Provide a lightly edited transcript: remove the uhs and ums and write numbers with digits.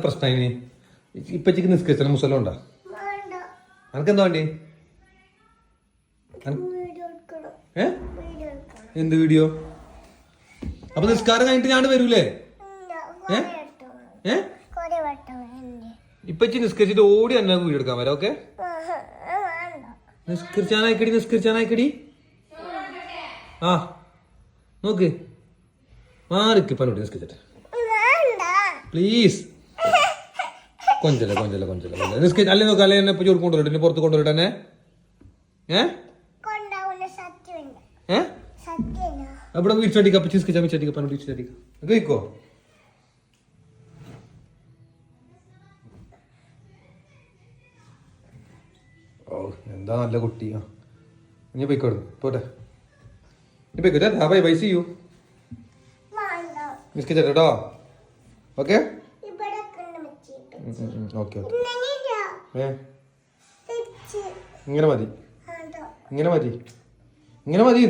പ്രശ്നം ഇപ്പച്ചിക്ക് നിസ്കരിച്ചാൽ മുസലം ഉണ്ടോ? അനക്കെന്താ വേണ്ടി? എന്ത് വീഡിയോ? അപ്പൊ നിസ്കാരം കഴിഞ്ഞിട്ട് ഞാൻ വരൂലേ? ഇപ്പച്ചി നിസ്കരിച്ചിട്ട് ഓടി തന്നെ വീഡിയോ എടുക്കാൻ വരാം. ഓക്കെ, നിസ്കരിച്ചാനായിക്കടി. ആ നോക്ക്, മാറിക്ക് പനോട്ടി നിസ്കരിച്ചിട്ട് പ്ലീസ്. കൊഞ്ചല്ല നിസ്കരിച്ച് അല്ലേ നോക്കാം. അല്ലെ എന്നെ ചോറ് കൊണ്ടുവരട്ടെ, പുറത്ത് കൊണ്ടുവരട്ടെ. അവിടെ വീച്ചടിക്ക ചിസ്കിച്ച പനോട്ടി വീച്ചടിക്ക കഴിക്കോ? ഓ എന്താ നല്ല കുട്ടിയാ. ഇനി പോയിക്കോളൂ, പോട്ടെ. ഇനി പോയിക്കോ. Bye bye, see you. നിസ്കരിച്ചോ. Okay okay okay. ഇങ്ങനെ മതി.